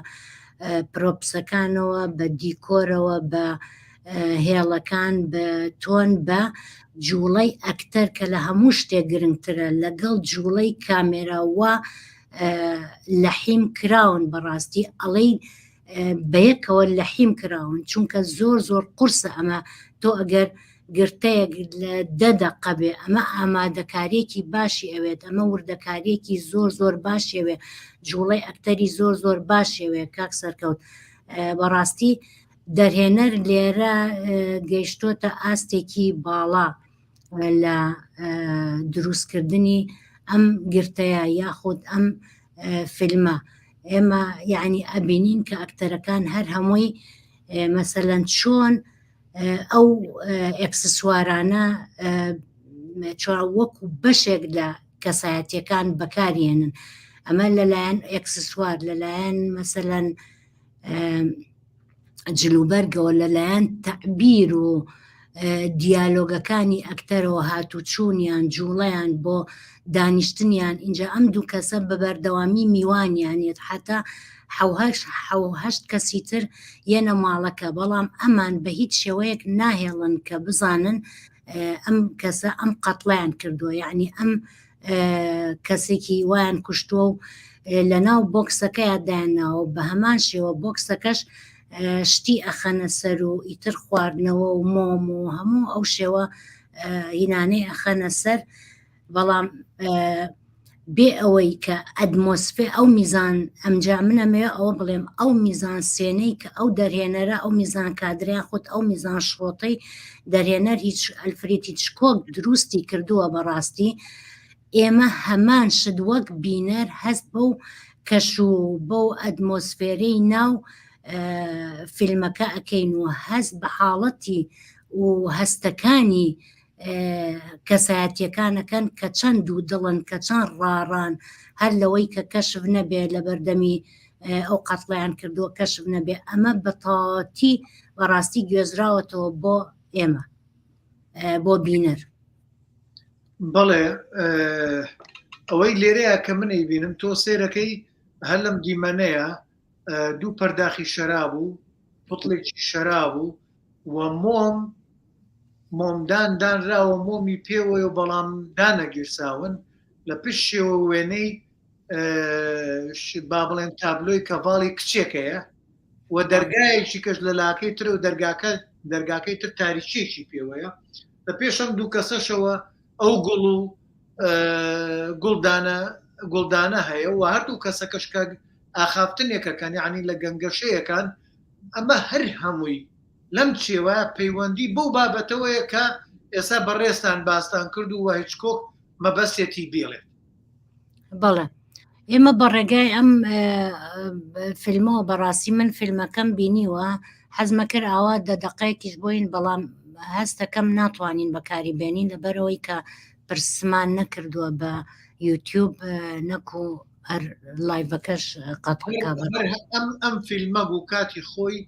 پرۆپسەکانەوە بە دیکۆرەوە بە هێڵەکان بە تۆن بە جوڵەی ئەکتەر کە لە هەموو شتێک گرنگترە لەگەڵ جوڵەی کامێراوە لەحیم کراون بەڕاستی ئەڵەی بەیەکەوە لەحیم کراون چونکە زۆر قورسە ئەمە تۆ ئەگەر گرتەیەک لە 10 دەقە بێ ئەمە ئامادەکاریەکی باشی ئەوێت ئەمە وردەکاریەکی زۆر باشێوێ جوڵەی ئەکتەری زۆر باشێوێ کاک سەرکەوت بەڕاستی دەرهێنەر لێرە گەیشتۆتە ئاستێکی باڵا لە دروستکردنی ئەم گرتەیە یاخود ئەم فیلمە ئێمە یعنی ئەبینین کە ئەکتەرەکان هەر هەمووی مەسەلەن چۆن ئەو ئەکسسوارانە وەکو بەشێک لە کەسایەتیەکان بەکارێنن ئەمە لەلایەن ئەکسسوار لەلایەن مەسەلەن جلوبەرگەوە لەلایەن تەعبیر و دیالۆگەکانی ئەکتەرەوە هاتوچوونیان جوڵەیان بۆ دانیشتنیان اینجا ئەم دوو کەسە بە بەردەوامی میوانیانێت حتا هەشت کەسی تر یەنە ماڵەکە بەڵام ئەمان بە هیچ شێوەیەک ناهێڵن کە بزانن ئەم کەسە ئەم قەتڵیان کردووە یعنی ئەم کەسێکی وایان کوشتووە و لە ناو بۆکسەکەیان دایانناوە بە هەمان شێوە بۆکسەکەش شتی ئەخەنە سەر و ئیتر خواردنەوە و مۆم و هەموو ئەو شێوە هینانەی ئەخەنە سەر بەڵام بێ ئەوەی کە ئەدمۆسفێ ئەو میزان ئەمجا منەمەوێ ئەوە بڵێم ئەو میزان سێنەی کە ئەو دەرهێنەرە ئەو میزان کادریان خۆت ئەو میزان شڕۆتەی دەرهێنەر هیچ ئەلفرید هیچکۆک دروستی کردووە بەڕاستی ئێمە هەمان شت وەک بینەر هەست بەو کەش و بۆ ئەتمۆسفێرەی ناو فیلمەکە ئەەکەین و هەست بە حاڵەتی و هەستەکانی کەسایەتیەکانەکەن کە چەند و دڵن کە چەند ڕاران هەر لەوەی کە کەشف نەبێ لە بەردەمی ئەو قەتڵیان کردووە کەشف نەبێ ئەمە بەتەواوەتی بەڕاستی گوێزراوەتەوە بۆ ئێمە بۆ بینەر. بەڵێ ئەوەی لێرەیە کە منەی بینم تۆ سێرەکەی هەر لەم دیمەنەیە دوو پەرداخی شەراب و پوتڵێکی شەراب و وە مۆمدان دانراوە مۆمی پێوە و بەڵام دانەگیرساون لە پشتێەوە وێنەی با بڵێن تابلۆی کەڤاڵی کچێکەیە و دەرگایەکی کەش لە لاکەی تر و دەرگاکەی تر تاریچێکی پێوەیە لە پێشم دوو کەسەشەوە ئەو گوڵ و گوڵدانە هەیە و هەردوو کەسەکەشکە ئاخافتنێکەکان یعنی لە گەنگەشەیەکان ئەمە هەر هەمووی لەم چێوە پەیوەندی بەو بابەتەوەیە کە ئێستا بەڕێستان باستان کرد و هیچکۆک مەبەستێتی بێڵێت. بەڵێ ئێمە بەڕێگای ئەم فیلمەوە بەڕاستی من فیلمەکەم بینیوە حەزمە کرد ئاوا دەدەقەیەکیش بۆین بەڵام هەستەکەم ناتوانین بەکاری بێنین لەبەرەوەی کە پرسمان نەکردووە بە یوتیوب نەکو هەر لایڤەکەش قەتڵکە ئەم فیلمە بوو کاتی خۆی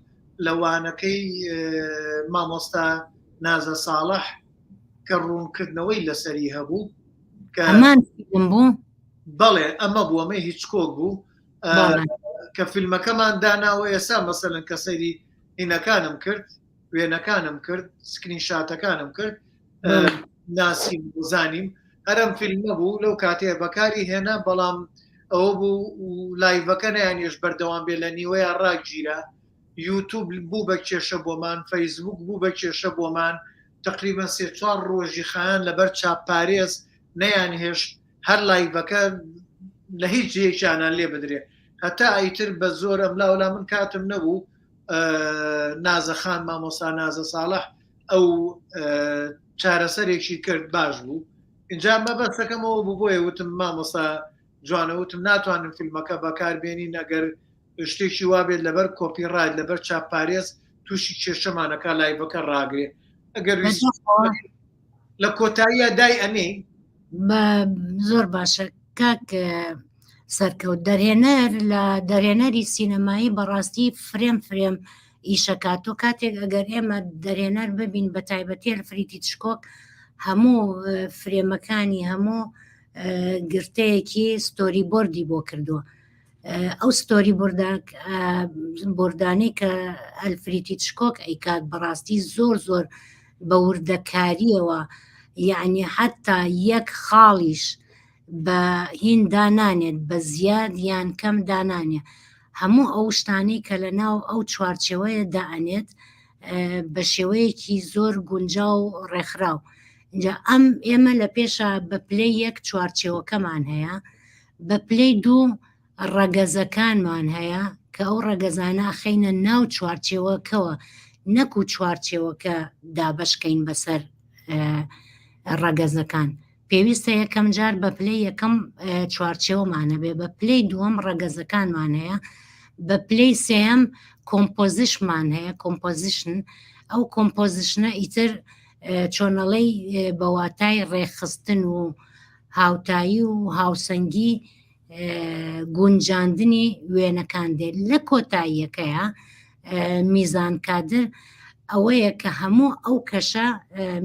لەوانەکەی مامۆستا نازە ساڵح کە ڕوونکردنەوەی لەسەری هەبوو ئەمان فیلم بوو بەڵێ ئەمە بوو ئەمە هیچ کۆک بوو کە فیلمەکەمان داناوە ئێستا مەسەلەن کە سەیری هینەکانم کرد وێنەکانم کرد سکرین شاتەکانم کرد ناسیم زانیم هەرم فیلمە بوو لەو کاتێ بەکاری هێنا بەڵام ئەوە بوو لایڤەکە نەیانێش بەردەوام بێ لە نیوەیە ڕاگیرە یوتوب بوو بە کێشە بۆمان فەیسبوک بوو بە کێشە بۆمان تقریبا 3-4 ڕۆژی خایان لەبەر چاپپارێز نەیان هێشت هەر لایڤەکە لە هیچ جێکیانان لێ بدرێ هەتا ئایتر بە زۆر ئەملاولا من کاتم نەبوو نازەخان مامۆستا نازە ساڵح ئەو چارەسەرێکی کرد باش بوو اینجا مەبەستەکەمەوە بوو بۆیە وتم مامۆستا جوانەوتم ناتوانم فیلمەکە بەکاربێنین ئەگەر شتێکی وابێت لەبەر کۆپیڕایت لەبەر چاپپارێز تووشی کێشەمانەکە لایڤەکە ڕاگرێ ئەگەر لە کۆتاییە دای ئەنێ زۆر باشە کاک سەرکەوت دەرهێنەر لە دەرهێنەری سینەمایی بەڕاستی فرێم ئیشەکاتۆ کاتێک ئەگەر ئێمە دەرهێنەر ببین بە تایبەتی فریتی تشکۆک هەموو فرێمەکانی هەموو گرتەیەکی ستۆری بۆردی بۆ کردووە ئەو ستۆری بردانەی کە ئەلفریتی تشکۆک ئەیکات بەڕاستی زۆر بە وردەکاریەوە یعنی حتا یەک خاڵیش بە هین دانانێت بە زیاد یان کەم دانانێ هەموو ئەو شتانەی کە لە ناو ئەو چوارچێوەیە دائنێت بە شێوەیەکی زۆر گونجا و ڕێکخراو اینجا ئەم ئێمە لە پێشە بە پلەی یەک چوارچێوەکەمان هەیە بە پلەی دوو ڕەگەزەکانمان هەیە کە ئەو ڕەگەزانە خەینە ناو چوارچێوەکەوە نەکو چوارچێوەکە دابەشکەین بەسەر ڕەگەزەکان پێویستە یەکەم جار بە پلەی یەکەم چوارچێوەمانە بێ بە پلەی دووەم ڕەگەزەکانمان هەیە بە پلەی سێەم کۆمپۆزیشمان هەیە کۆمپۆزیشن ئەو کۆمپۆزیشنە ئیتر چۆنەڵەی بەواتای ڕێخستن و هاوتایی و هاوسەنگی گونجاندنی وێنەکان دێت لە کۆتاییەکەیە میزان کادر ئەوەیە کە هەموو ئەو کەشە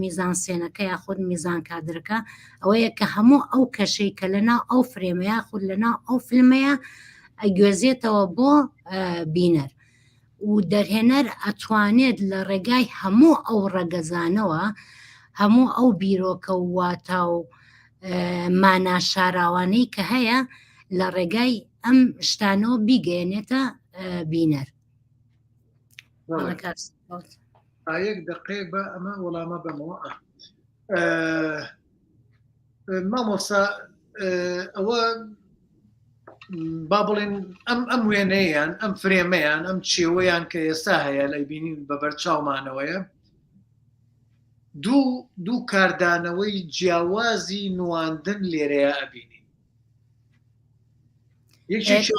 میزان سێنەکە یاخود میزان کادرەکە ئەوەیە کە هەموو ئەو کەشەی کە لەناو ئەو فرێمەیە خود لەناو ئەو فیلمەیە ئەگوێزێتەوە بۆ بینەر و دەرهێنەر ئەتوانێت لە ڕێگای هەموو ئەو ڕەگەزانەوە هەموو ئەو بیرۆکە و واتا و ماناشاراوانەی کە هەیە لە ڕێگای ئەم شتانەوە بیگەێنێتە بینەر. یەک دقەیەک بە ئەمە وەڵامە بەمەوە مامۆستا ئەوە با بڵێن ئەم وێنەیان ئەم فرێمەیان ئەم چێوەیان کە ئێستا هەیە لە بینین بە بەرچاومانەوەیە دوو کاردانەوەی جیاوازی نواندن لێرەیە ئەبینین یەکێکی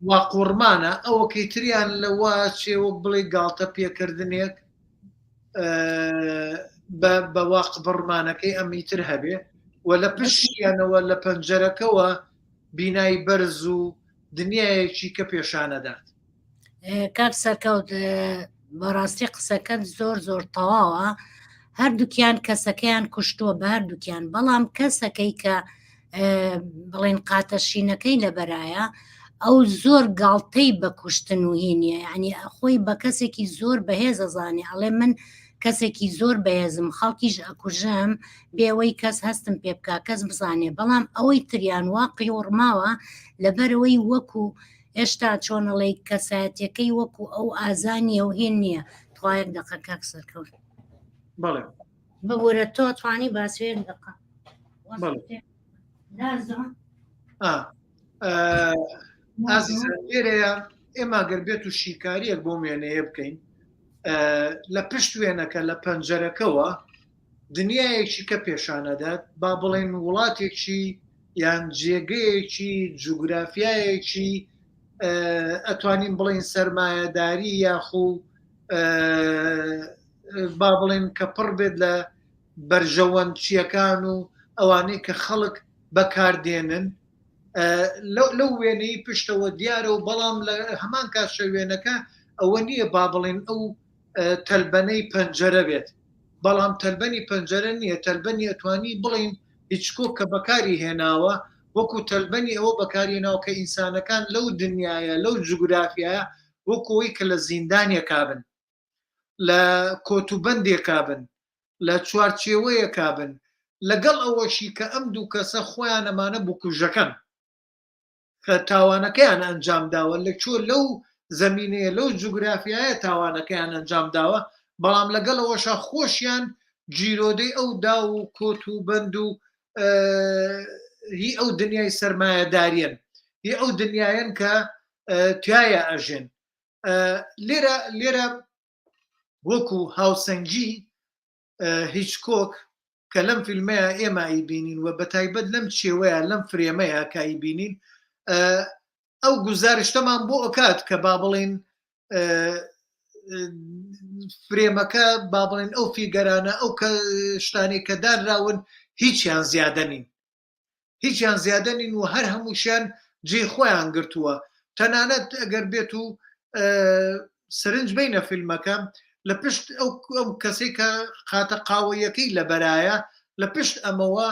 وا قورمانە ئەوەکەی تریان لە وا چێوە بڵێ گاڵتە پێکردنێک بە واق بڕمانەکەی ئەمیتر هەبێ و لە پشتیانەوە لە پەنجەرەکەەوە بینایی بەرز و دنیایەکی کە پێشانەدات. کاک سەرکەوت بەڕاستی قسەکەت زۆر زۆر تەواوە، هەردووکیان کەسەکەیان کوشتووە بە هەردووکیان، بەڵام کەسەکەی کە بڵێن قاتەشینەکەی لەبەرایە ئەو زۆر گاڵتەی بە کوشتن و هینیە، یعنی خۆی بە کەسێکی زۆر بەهێز ئەزانێ ئەڵێ من کەسێکی زۆر بەهێزم خەڵکیش ئەکوژەم بێەوەی کەس هەستم پێ بکە کەس بزانێ، بەڵام ئەوەی تریان وا قیۆڕماوە لەبەرەوەی وەکو هێشتا چۆنەڵی کەسایەتەکەی وەکو ئەو ئازانیە و هێن نییە. توایەک دەقە کاک سەرکەوت بەڵێ ببوورە تۆ توانی باسوێن دەقە لێرەیە ئێمە گەر بێت و شیکاریەک بۆ وێنەیە بکەین لە پشت وێنەکە لە پەنجەرەکەەوە دنیایەکی کە پێشانەدات با بڵێن وڵاتێکی یان جێگەیەکی جوگرافیایەکی ئەتوانین بڵێن سەرمایەداری یاخو با بڵێن کە پڕ بێت لە بەرژەوەندچیەکان و ئەوانەی کە خەڵک بەکاردێنن لەو وێنەی پشتەوە دیارە و بەڵام لە هەمان کاتشە وێنەکە ئەوە نییە با بڵێن ئەو تەلبەنەی پەنجەرە بێت، بەڵام تەلبەنی پەنجەرە نییە، تەلبەنی ئەتوانی بڵین هیچکۆ کە بەکاری هێناوە وەکو تەلبەنی ئەوە بەکارهێناوە کە ئینسانەکان لەو دنیاە لەو جوگرافیایە وەکۆی کە لە زیندانێکا بن، لە کۆتوبەندێکا بن، لە چوارچێوەیەکا بن، لەگەڵ ئەوەشی کە ئەم دوو کەسە خۆیان ئەمانە بکوژەکەن کە تاوانەکەیان ئەنجام داوە لە چۆ لەو زەمینەیە لەو جوگرافیایە تاوانەکەیان ئەنجام داوە، بەڵام لەگەڵ ئەوەشە خۆشیان جیرۆدەی ئەو دا و کۆت و بند و هی ئەو دنیای سەرمایەداریان، هی ئەو دنیایەن کە توایە ئەژێن. لێرە وەکو هاوسەنگی هیچکۆک کە لەم فیلمەیە ئێمە ئەیبینین و بە تایبەت لەم چێوەیە لەم فرێمەیە کە ئەیبینین ئەو گزارشتەمان بۆ ئەکات کە با بڵێن فرێمەکە با بڵێن ئەو فیگەرانە ئەو شتانی کە دانراون هیچیان زیادە نین، هیچیان زیادە نین و هەر هەمووشیان جێ خۆیان گرتووە. تەنانەت ئەگەر بێت و سرنج بینە فیلمەکە لە پشت ئەو کەسێک کە خاتە قاوەیەکەی لە بەرایە لە پشت ئەمەوە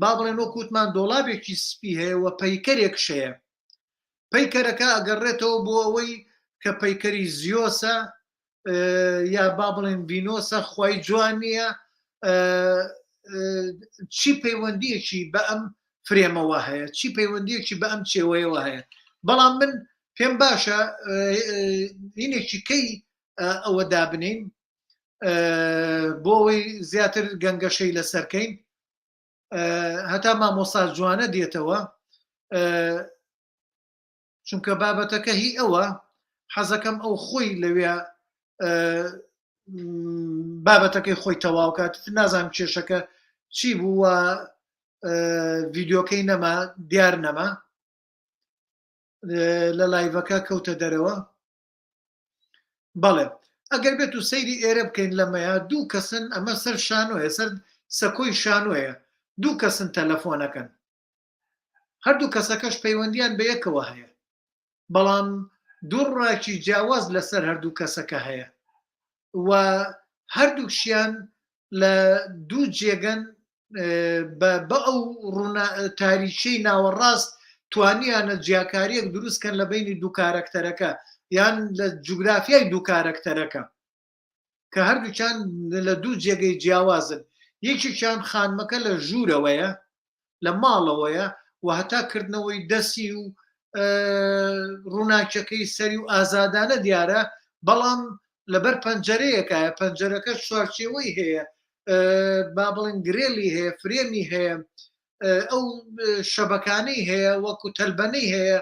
با بڵێن وەکوتمان دۆڵابێکی سپی هەیە و پەیکەرێک شەیە، پەیکەرەکە ئەگەڕێتەوە بۆ ئەوەی کە پەیکەری زیۆسە یا با بڵێن ڤینۆسە خی جوان نییە چی پەیوەندیەکی بە ئەم فرێمەوە هەیە، چی پەیوەندیەکی بە ئەم چێوەیەوە هەیە. بەڵام من پێم باشە هینێکی کەی ئەوە دابنین بۆ ئەوەی زیاتر گەنگەشەی لەسەرکەین هەتا مامۆستا جوانە دێتەوە، چونکە بابەتەکە هی ئەوە حەزەکەم ئەو خۆی لەوێ بابەتەکەی خۆی تەواوکات. نازانم کێشەکە چی بووە ڤیددیۆکەی نەما دیار نەما لە لایڤەکە کەوتە دەرەوە. بەڵێ ئەگەر بێت و سەیری ئێرە بکەین لەمەیە دوو کەسن ئەمە سەر شانۆیە سەر سەکۆی شانۆیە دوو کەسن تەلەفۆنەکەن، هەردوو کەسەکەش پەیوەندیان بە یەکەوە هەیە، بەڵام دوو ڕاکی جیاواز لەسەر هەردوو کەسەکە هەیە و هەردووکشیان لە دوو جێگەن بە ئەو تاریچەی ناوەڕاست توانیانە جیاکاریەک دروستکەن لە بینی دوو کارەکتەرەکە یان لە جوگرافیای دوو کارەکتەرەکە کە هەردووچان لە دوو جێگەی جیاوازن. یەکێکیان خانمەکە لە ژوورەوەیە لە ماڵەوەیە و هەتا کردنەوەی دەستی و ڕووناکیەکەی سەری و ئازادانە دیارە، بەڵام لەبەر پەنجەرەیەکایە پەنجەرەکە چوارچێوەی هەیە، با بڵێن گرێلی هەیە، فرێمی هەیە، ئەو شەبەکانەی هەیە وەکو تەلبەنەی هەیە،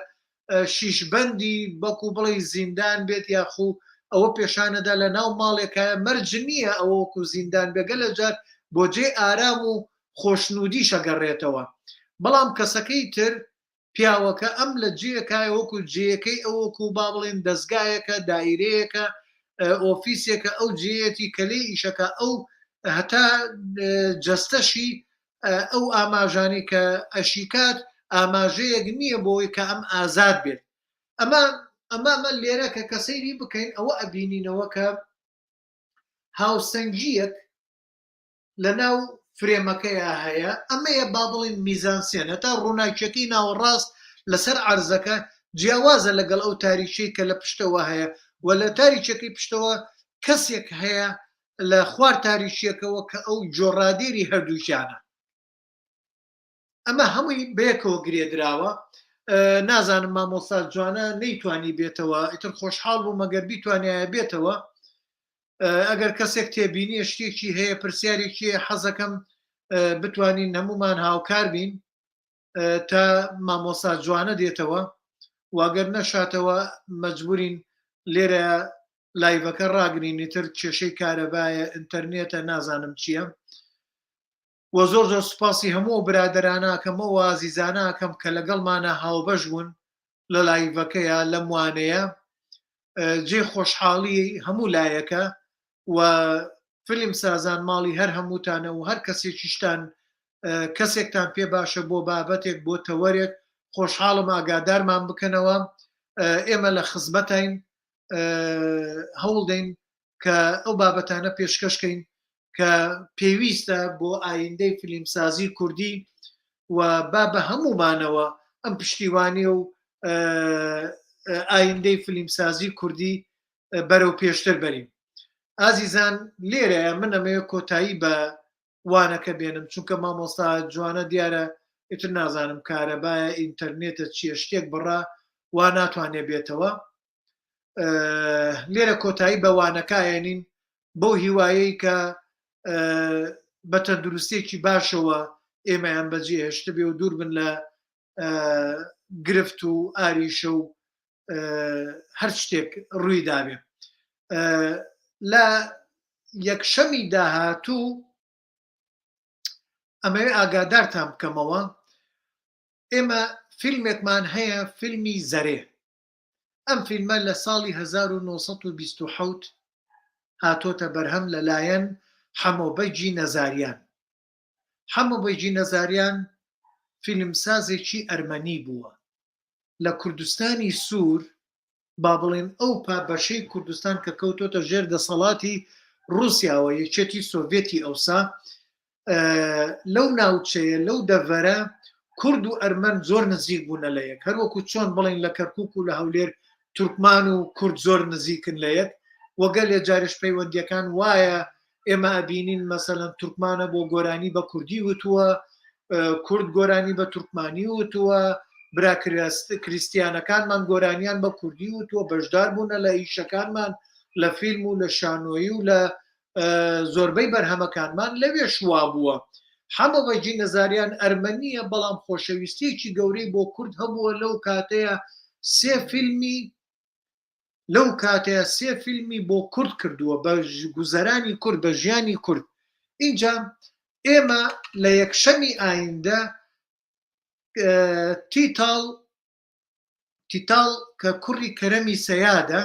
شیشبەندی بەکو بڵێ زیندان بێت یاخو ئەوە پێشانەدا لە ناو ماڵێکایە مەرج نییە ئەوە وەکو زیندان بێگە لە جار بۆ جێ ئارام و خۆشنودی شەگەڕێتەوە. بەڵام کەسەکەی تر پیاوەکە ئەم لە جێکای وەکو جێەکەی ئەوەکو با بڵێن دەستگایەکە دایرەیەکە ئۆفیسێکە ئەو جێەتی کەلێ ئیشەکە ئەو هەتا جەستەشی ئەو ئاماژانی کە ئەشیکات ئاماژەیەک نییە بۆی کە ئەم ئازاد بێت ئەمە لێرە کە کەسەیری بکەین ئەوە ئەبینینەوە کە هاوسەنگیەک لە ناو فرێمەکەیە هەیە ئەمەیە با بڵین میزانسێن هەتا ڕووناکیەکەی ناوەڕاست لەسەر عەرزەکە جیاوازە لەگەڵ ئەو تاریچەی کە لە پشتەوە هەیە و لە تاریچەکەی پشتەوە کەسێک هەیە لە خوار تاریچیەکەوە کە ئەو جۆڕادێری هەردووکیانە ئەمە هەمووی بەیەکەوە گرێدراوە نازانم مامۆستا جوانە نەیتوانی بێتەوە ئیتر خۆشحاڵ بوو مەگەر بیتوانایە بێتەوە ئەگەر کەسێک تێبینیە شتێکی هەیە پرسیارێکی حەزەکەم بتوانین هەمومان هاوکار بین تا مامۆستا جوانە دێتەوە واگەر نەشاتەوە مەجبورین لێرە لایڤەکە ڕاگرین تر کێشەی کارەبایە ئینتەرنێتە نازانم چییە و زۆر زۆر سوپاسی هەموو برادراناکەمەوە ئازیزاناکەم کە لەگەڵمانە هاوبەش بوون لە لایڤەکەیە لەم وانەیە جێ خۆشحاڵی هەموو لایەکە و فیلم سازان ماڵی هەر هەمووتانە و هەر کەسێکیشتان کەسێکتان پێ باشە بۆ بابەتێک بۆ تەوەرێک خۆشحاڵم ئاگادارمان بکەنەوە ئێمە لە خزمەتین هەوڵدەین کە ئەو بابەتانە پێشکەشکەین کە پێویستە بۆ ئایندەی فیلمسازی کوردی و با بە هەمومانەوە ئەم پشتیوانی و ئایندەی فیلمسازی کوردی بەرەو پێشتر بەرین ئازیزان لێرەیە من ئەمەیە کۆتایی بە وانەکە بێنم چونکە مامۆستا جوانە دیارە ئیتر نازانم کارەبایە ئینتەرنێتە چیە شتێک بڕا وا ناتوانێ بێتەوە لێرە کۆتایی بە وانەکایەنین بەو هیوایەی کە بە تەندروستێکی باشەوە ئێمەیان بەجێ هێشتە بێ و دوور بن لە گرفت و ئاریشە و هەر شتێک ڕووی دابێ لە یەکشەمی داهاتوو ئەمەوێ ئاگادارتان بکەمەوە ئێمە فیلمێکمان هەیە فیلمی زەرێ ئەم فیلمە لە ساڵی 1927 هاتۆتە بەرهەم لەلایەن حەمۆبەیجی نەزاریان حەمۆبەیجی نەزاریان فیلمسازێکی ئەرمەنی بووە لە کوردستانی سوور با بڵێن ئەو پابەشەی کوردستان کە کەوتۆتە ژێر دەسەڵاتی رووسیاوە یەکێتی سۆڤێتی ئەوسا لەو ناوچەیە لەو دەڤەرە کورد و ئەرمەن زۆر نزیک بوونە لە یەک هەروەکو چۆن بڵێن لە کەرکووک و لە هەولێر تورکمان و کورد زۆر نزیکن لە یەک وەگەل لێ جارش پەیوەندیەکان وایە ئێمە ئەبینین مەسەلەن تورکمانە بۆ گۆرانی بە کوردی وتووە کورد گۆرانی بە تورکمانی وتووە برا کریستیانەکانمان گۆرانیان بە کوردی وتووە بەشدار بوونە لە ئیشەکانمان لە فیلم و لە شانۆیی و لە زۆربەی بەرهەمەکانمان لەوێ شوا بووە حەمۆبەیجی نەزاریان ئەرمەنیە بەڵام خۆشەویستیەکی گەورەی بۆ کورد هەبووە لەو کاتەیە سێ فیلمی بۆ کورد کردووە بە گوزەرانی کورد بە ژیانی کورد اینجا ئێمە لە یەکشەمی ئایندە تیتاڵ کە کوڕی کەرەمی سەیادە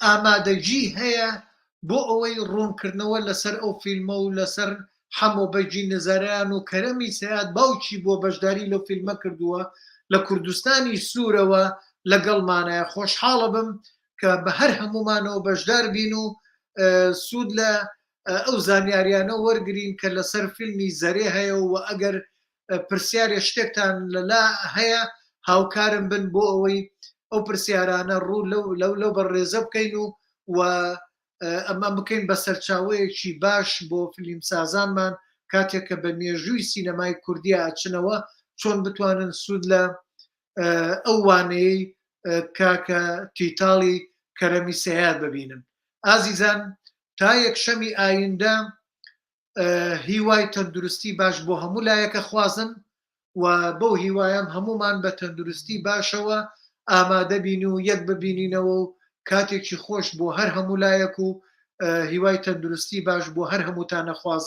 ئامادەجی هەیە بۆ ئەوەی ڕوونکردنەوە لەسەر ئەو فیلمە و لەسەر حەمۆبەیجی نەزاریان و کەرەمی سەیاد باوکی بۆ بەشداری لەو فیلمە کردووە لە کوردستانی سوورەوە لەگەڵمانایە خۆشحاڵە بم کە بە هەر هەمومانەوە بەشدار بین و سوود لە ئەو زانیاریانە وەرگین کە لەسەر فیلمی زەرێ هەیە و ئەگەر پرسیارێ شتێکتان لەلا هەیە هاوکارم بن بۆ ئەوەی ئەو پرسیارانە ڕوو لەو بەڕێزە بکەین و ئەمە بکەین بە سەرچاوەیەکی باش بۆ فیلمسازانمان کاتێک کە بە مێژووی سینەمای کوردی ئاچنەوە چۆن بتوانن سوود لە ئەو وانەیەی کاکە تیتاڵی کەرەمی سەیاد ببینن ئازیزان تا یەکشەمی ئایندە هیوای تەندروستی باش بۆ هەموو لایەکە خوازن و بەو هیوایم هەمومان بە تەندروستی باشەوە ئامادە بین و یەک ببینینەوە و کاتێکی خۆش بۆ هەر هەموو لایەک و هیوای تەندروستی باش بۆ هەر هەمووتانە خوازن